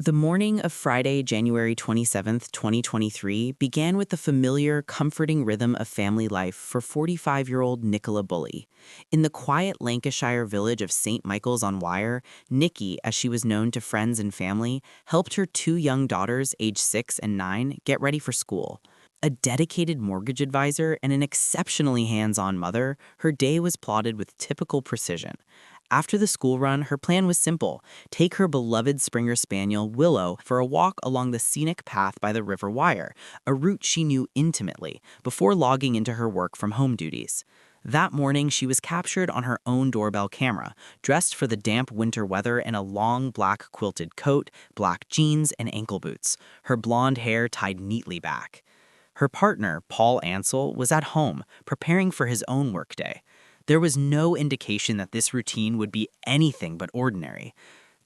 The morning of Friday, January 27th, 2023, began with the familiar, comforting rhythm of family life for 45-year-old Nicola Bully. In the quiet Lancashire village of St. Michael's-on-Wyre, Nikki, as she was known to friends and family, helped her two young daughters, aged 6 and 9, get ready for school. A dedicated mortgage advisor and an exceptionally hands-on mother, her day was plotted with typical precision. After the school run, her plan was simple: take her beloved Springer Spaniel, Willow, for a walk along the scenic path by the River Wyre, a route she knew intimately, before logging into her work from home duties. That morning, she was captured on her own doorbell camera, dressed for the damp winter weather in a long black quilted coat, black jeans, and ankle boots, her blonde hair tied neatly back. Her partner, Paul Ansell, was at home, preparing for his own workday. There was no indication that this routine would be anything but ordinary.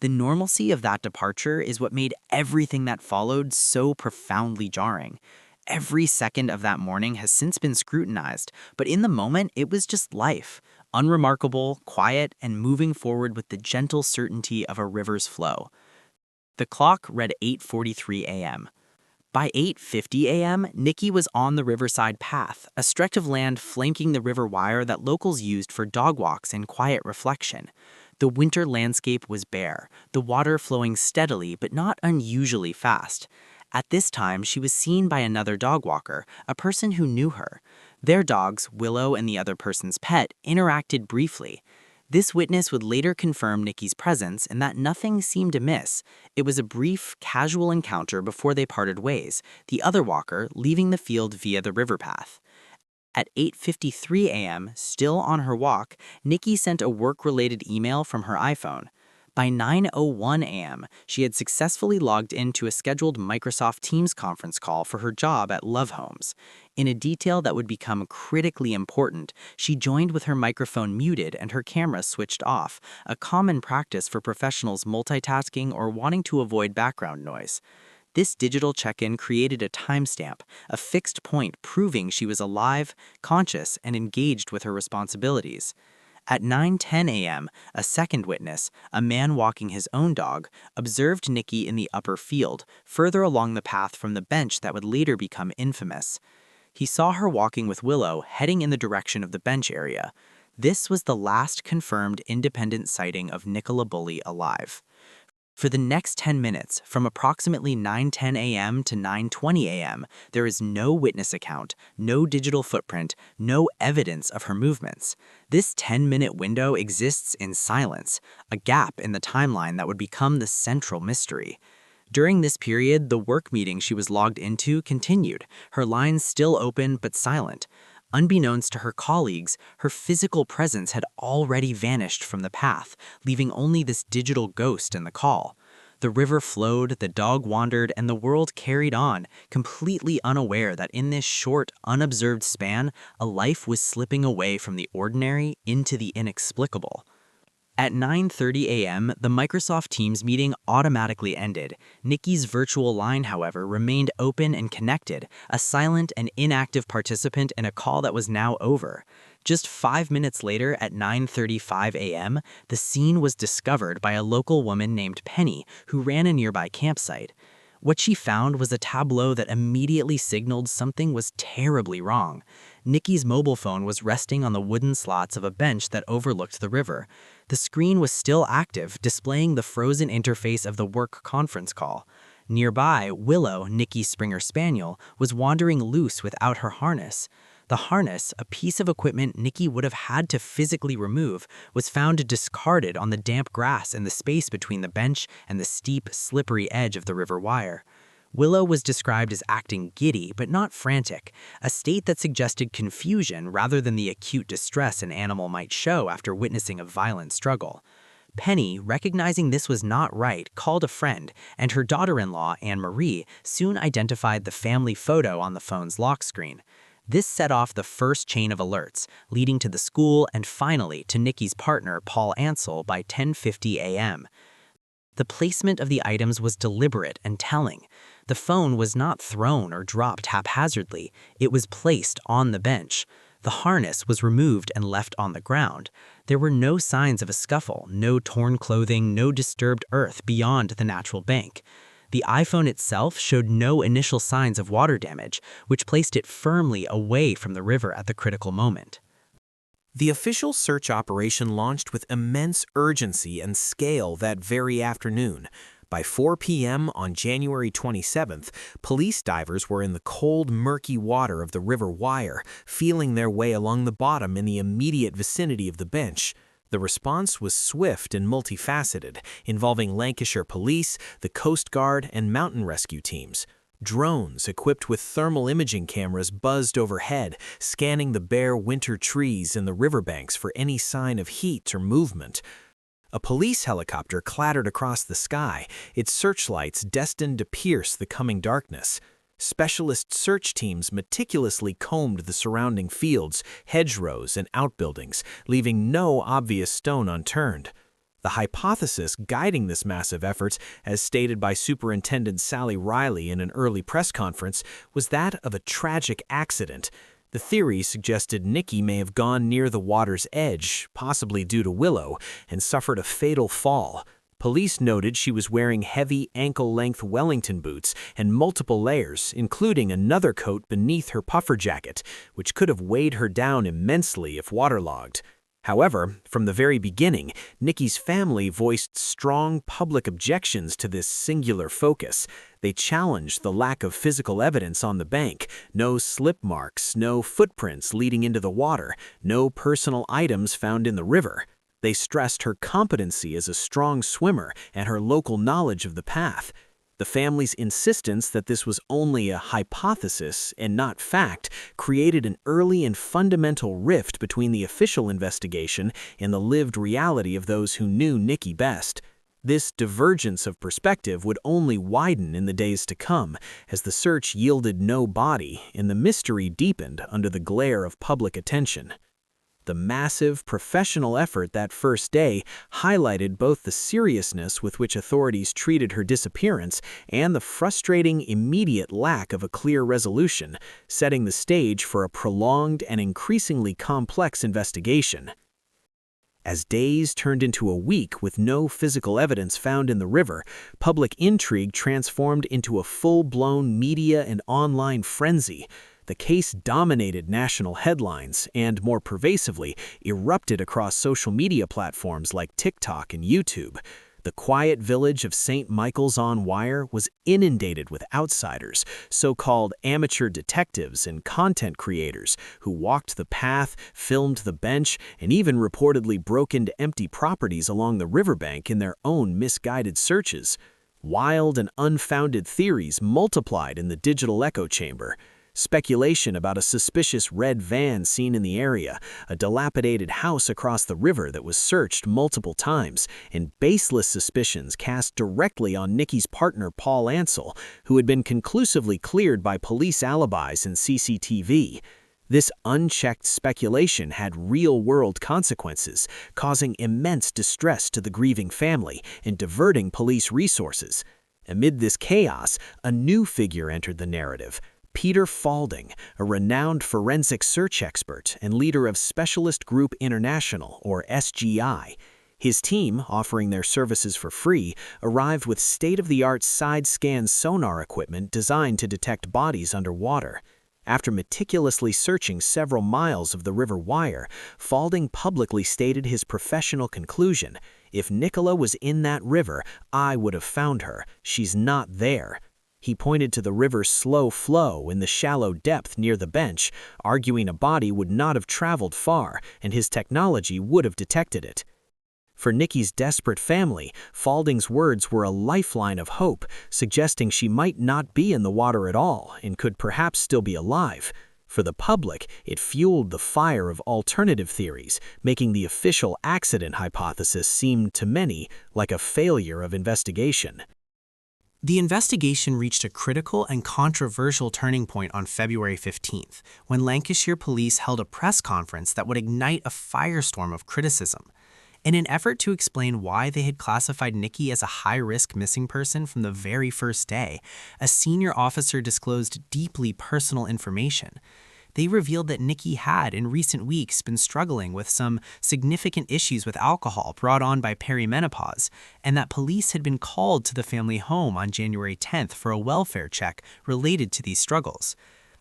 The normalcy of that departure is what made everything that followed so profoundly jarring. Every second of that morning has since been scrutinized, but in the moment, it was just life, unremarkable, quiet, and moving forward with the gentle certainty of a river's flow. The clock read 8:43 a.m. By 8:50 a.m., Nikki was on the Riverside Path, a stretch of land flanking the River Wyre that locals used for dog walks and quiet reflection. The winter landscape was bare, the water flowing steadily but not unusually fast. At this time, she was seen by another dog walker, a person who knew her. Their dogs, Willow and the other person's pet, interacted briefly. This witness would later confirm Nikki's presence and that nothing seemed amiss. It was a brief, casual encounter before they parted ways, the other walker leaving the field via the river path. At 8:53 a.m., still on her walk, Nikki sent a work-related email from her iPhone. By 9:01 a.m., she had successfully logged into a scheduled Microsoft Teams conference call for her job at Love Homes. In a detail that would become critically important, she joined with her microphone muted and her camera switched off, a common practice for professionals multitasking or wanting to avoid background noise. This digital check-in created a timestamp, a fixed point proving she was alive, conscious, and engaged with her responsibilities. At 9:10 a.m., a second witness, a man walking his own dog, observed Nikki in the upper field, further along the path from the bench that would later become infamous. He saw her walking with Willow, heading in the direction of the bench area. This was the last confirmed independent sighting of Nicola Bully alive. For the next 10 minutes, from approximately 9:10 a.m. to 9:20 a.m., there is no witness account, no digital footprint, no evidence of her movements. This 10-minute window exists in silence, a gap in the timeline that would become the central mystery. During this period, the work meeting she was logged into continued, her lines still open but silent. Unbeknownst to her colleagues, her physical presence had already vanished from the path, leaving only this digital ghost in the call. The river flowed, the dog wandered, and the world carried on, completely unaware that in this short, unobserved span, a life was slipping away from the ordinary into the inexplicable. At 9:30 a.m., the Microsoft Teams meeting automatically ended. Nikki's virtual line, however, remained open and connected, a silent and inactive participant in a call that was now over. Just 5 minutes later, at 9:35 a.m., the scene was discovered by a local woman named Penny, who ran a nearby campsite. What she found was a tableau that immediately signaled something was terribly wrong. Nikki's mobile phone was resting on the wooden slats of a bench that overlooked the river. The screen was still active, displaying the frozen interface of the work conference call. Nearby, Willow, Nikki's Springer Spaniel, was wandering loose without her harness. The harness, a piece of equipment Nikki would have had to physically remove, was found discarded on the damp grass in the space between the bench and the steep, slippery edge of the River Wyre. Willow was described as acting giddy but not frantic, a state that suggested confusion rather than the acute distress an animal might show after witnessing a violent struggle. Penny, recognizing this was not right, called a friend, and her daughter-in-law, Anne-Marie, soon identified the family photo on the phone's lock screen. This set off the first chain of alerts, leading to the school and finally to Nikki's partner, Paul Ansell, by 10:50 a.m. The placement of the items was deliberate and telling. The phone was not thrown or dropped haphazardly, it was placed on the bench. The harness was removed and left on the ground. There were no signs of a scuffle, no torn clothing, no disturbed earth beyond the natural bank. The iPhone itself showed no initial signs of water damage, which placed it firmly away from the river at the critical moment. The official search operation launched with immense urgency and scale that very afternoon. By 4 p.m. on January 27th, police divers were in the cold, murky water of the River Wire, feeling their way along the bottom in the immediate vicinity of the bench. The response was swift and multifaceted, involving Lancashire Police, the Coast Guard, and mountain rescue teams. Drones equipped with thermal imaging cameras buzzed overhead, scanning the bare winter trees and the riverbanks for any sign of heat or movement. A police helicopter clattered across the sky, its searchlights destined to pierce the coming darkness. Specialist search teams meticulously combed the surrounding fields, hedgerows, and outbuildings, leaving no obvious stone unturned. The hypothesis guiding this massive effort, as stated by Superintendent Sally Riley in an early press conference, was that of a tragic accident. The theory suggested Nikki may have gone near the water's edge, possibly due to willow, and suffered a fatal fall. Police noted she was wearing heavy ankle-length Wellington boots and multiple layers, including another coat beneath her puffer jacket, which could have weighed her down immensely if waterlogged. However, from the very beginning, Nikki's family voiced strong public objections to this singular focus. They challenged the lack of physical evidence on the bank, no slip marks, no footprints leading into the water, no personal items found in the river. They stressed her competency as a strong swimmer and her local knowledge of the path. The family's insistence that this was only a hypothesis and not fact created an early and fundamental rift between the official investigation and the lived reality of those who knew Nikki best. This divergence of perspective would only widen in the days to come, as the search yielded no body and the mystery deepened under the glare of public attention. The massive professional effort that first day highlighted both the seriousness with which authorities treated her disappearance and the frustrating immediate lack of a clear resolution, setting the stage for a prolonged and increasingly complex investigation. As days turned into a week with no physical evidence found in the river, public intrigue transformed into a full-blown media and online frenzy. The case dominated national headlines and, more pervasively, erupted across social media platforms like TikTok and YouTube. The quiet village of St. Michael's-on-Wye was inundated with outsiders, so-called amateur detectives and content creators who walked the path, filmed the bench, and even reportedly broke into empty properties along the riverbank in their own misguided searches. Wild and unfounded theories multiplied in the digital echo chamber. Speculation about a suspicious red van seen in the area, a dilapidated house across the river that was searched multiple times, and baseless suspicions cast directly on Nikki's partner Paul Ansell, who had been conclusively cleared by police alibis and CCTV. This unchecked speculation had real-world consequences, causing immense distress to the grieving family and diverting police resources. Amid this chaos, a new figure entered the narrative. Peter Falding, a renowned forensic search expert and leader of Specialist Group International, or SGI. His team, offering their services for free, arrived with state-of-the-art side-scan sonar equipment designed to detect bodies underwater. After meticulously searching several miles of the River Wire, Falding publicly stated his professional conclusion: "If Nicola was in that river, I would have found her. She's not there." He pointed to the river's slow flow in the shallow depth near the bench, arguing a body would not have traveled far and his technology would have detected it. For Nikki's desperate family, Falding's words were a lifeline of hope, suggesting she might not be in the water at all and could perhaps still be alive. For the public, it fueled the fire of alternative theories, making the official accident hypothesis seem to many like a failure of investigation. The investigation reached a critical and controversial turning point on February 15th, when Lancashire Police held a press conference that would ignite a firestorm of criticism. In an effort to explain why they had classified Nikki as a high-risk missing person from the very first day, a senior officer disclosed deeply personal information. They revealed that Nikki had, in recent weeks, been struggling with some significant issues with alcohol brought on by perimenopause, and that police had been called to the family home on January 10th for a welfare check related to these struggles.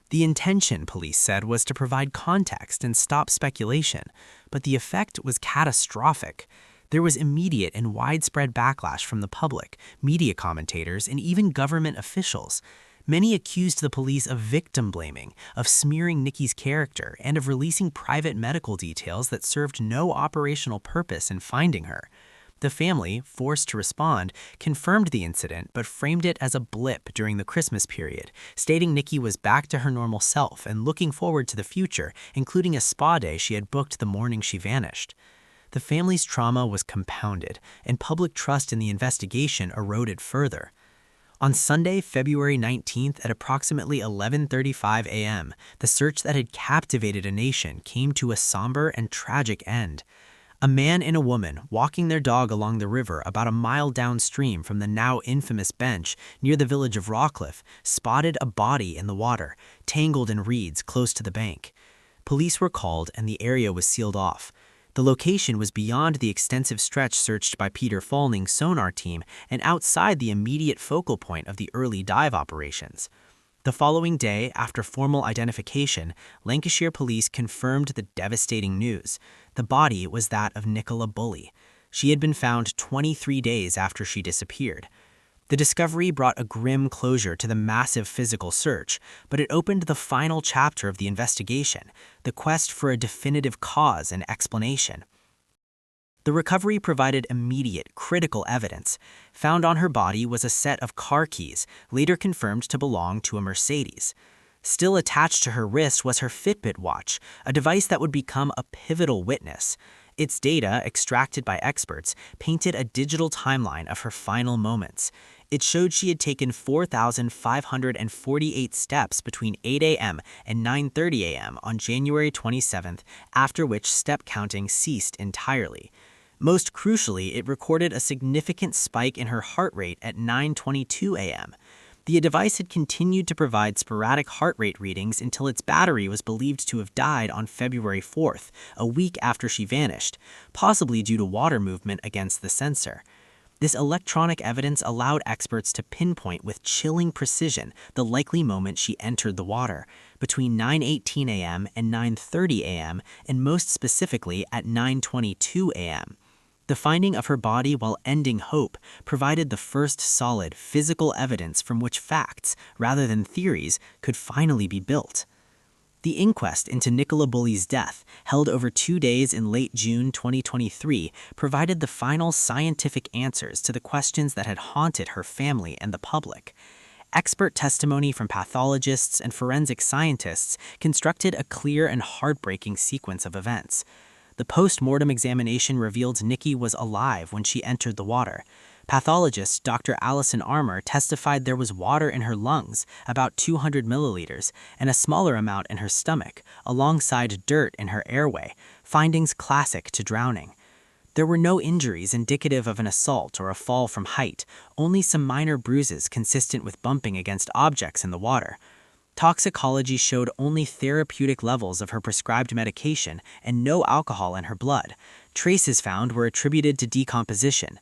The intention, police said, was to provide context and stop speculation, but the effect was catastrophic. There was immediate and widespread backlash from the public, media commentators, and even government officials. Many accused the police of victim blaming, of smearing Nikki's character, and of releasing private medical details that served no operational purpose in finding her. The family, forced to respond, confirmed the incident but framed it as a blip during the Christmas period, stating Nikki was back to her normal self and looking forward to the future, including a spa day she had booked the morning she vanished. The family's trauma was compounded, and public trust in the investigation eroded further. On Sunday, February 19th at approximately 11:35 a.m., the search that had captivated a nation came to a somber and tragic end. A man and a woman walking their dog along the river about a mile downstream from the now infamous bench near the village of Rawcliffe spotted a body in the water, tangled in reeds close to the bank. Police were called and the area was sealed off. The location was beyond the extensive stretch searched by Peter Falning's sonar team and outside the immediate focal point of the early dive operations. The following day, after formal identification, Lancashire police confirmed the devastating news. The body was that of Nicola Bulley. She had been found 23 days after she disappeared. The discovery brought a grim closure to the massive physical search, but it opened the final chapter of the investigation, the quest for a definitive cause and explanation. The recovery provided immediate, critical evidence. Found on her body was a set of car keys, later confirmed to belong to a Mercedes. Still attached to her wrist was her Fitbit watch, a device that would become a pivotal witness. Its data, extracted by experts, painted a digital timeline of her final moments. It showed she had taken 4,548 steps between 8 a.m. and 9:30 a.m. on January 27th, after which step counting ceased entirely. Most crucially, it recorded a significant spike in her heart rate at 9:22 a.m. The device had continued to provide sporadic heart rate readings until its battery was believed to have died on February 4th, a week after she vanished, possibly due to water movement against the sensor. This electronic evidence allowed experts to pinpoint with chilling precision the likely moment she entered the water, between 9:18 a.m. and 9:30 a.m., and most specifically at 9:22 a.m. The finding of her body while ending hope provided the first solid, physical evidence from which facts, rather than theories, could finally be built. The inquest into Nicola Bulley's death, held over 2 days in late June 2023, provided the final scientific answers to the questions that had haunted her family and the public. Expert testimony from pathologists and forensic scientists constructed a clear and heartbreaking sequence of events. The post-mortem examination revealed Nikki was alive when she entered the water. Pathologist Dr. Allison Armour testified there was water in her lungs, about 200 milliliters, and a smaller amount in her stomach, alongside dirt in her airway, findings classic to drowning. There were no injuries indicative of an assault or a fall from height, only some minor bruises consistent with bumping against objects in the water. Toxicology showed only therapeutic levels of her prescribed medication and no alcohol in her blood. Traces found were attributed to decomposition.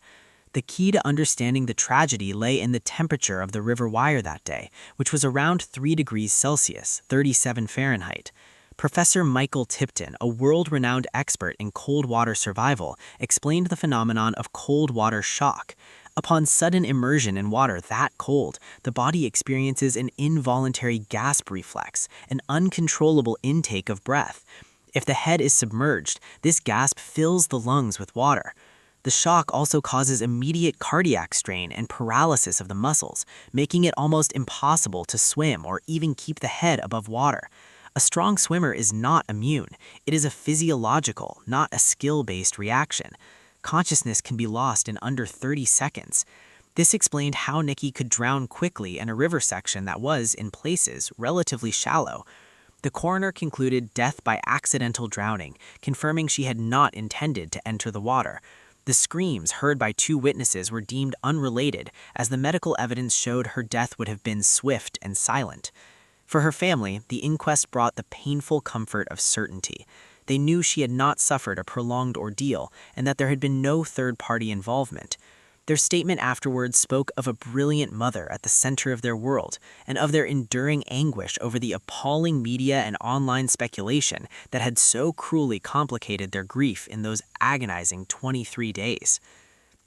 The key to understanding the tragedy lay in the temperature of the river wire that day, which was around 3 degrees Celsius, 37 Fahrenheit. Professor Michael Tipton, a world-renowned expert in cold water survival, explained the phenomenon of cold water shock. Upon sudden immersion in water that cold, the body experiences an involuntary gasp reflex, an uncontrollable intake of breath. If the head is submerged, this gasp fills the lungs with water. The shock also causes immediate cardiac strain and paralysis of the muscles, making it almost impossible to swim or even keep the head above water. A strong swimmer is not immune. It is a physiological, not a skill-based reaction. Consciousness can be lost in under 30 seconds. This explained how Nikki could drown quickly in a river section that was, in places, relatively shallow. The coroner concluded death by accidental drowning, confirming she had not intended to enter the water. The screams heard by 2 witnesses were deemed unrelated, as the medical evidence showed her death would have been swift and silent. For her family, the inquest brought the painful comfort of certainty. They knew she had not suffered a prolonged ordeal and that there had been no third-party involvement. Their statement afterwards spoke of a brilliant mother at the center of their world and of their enduring anguish over the appalling media and online speculation that had so cruelly complicated their grief in those agonizing 23 days.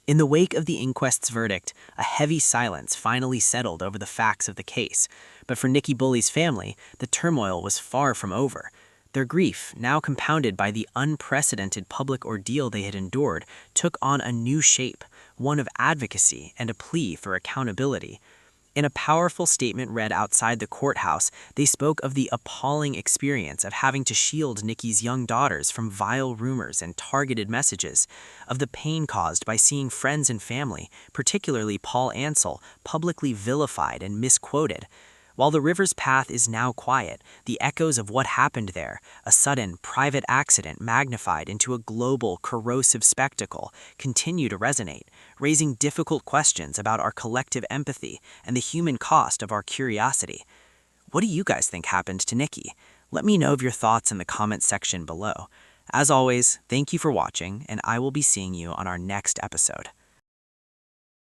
In the wake of the inquest's verdict, a heavy silence finally settled over the facts of the case. But for Nikki Bully's family, the turmoil was far from over. Their grief, now compounded by the unprecedented public ordeal they had endured, took on a new shape, one of advocacy and a plea for accountability. In a powerful statement read outside the courthouse, they spoke of the appalling experience of having to shield Nikki's young daughters from vile rumors and targeted messages, of the pain caused by seeing friends and family, particularly Paul Ansel, publicly vilified and misquoted. While the river's path is now quiet, the echoes of what happened there, a sudden, private accident magnified into a global, corrosive spectacle, continue to resonate, raising difficult questions about our collective empathy and the human cost of our curiosity. What do you guys think happened to Nikki? Let me know of your thoughts in the comments section below. As always, thank you for watching, and I will be seeing you on our next episode.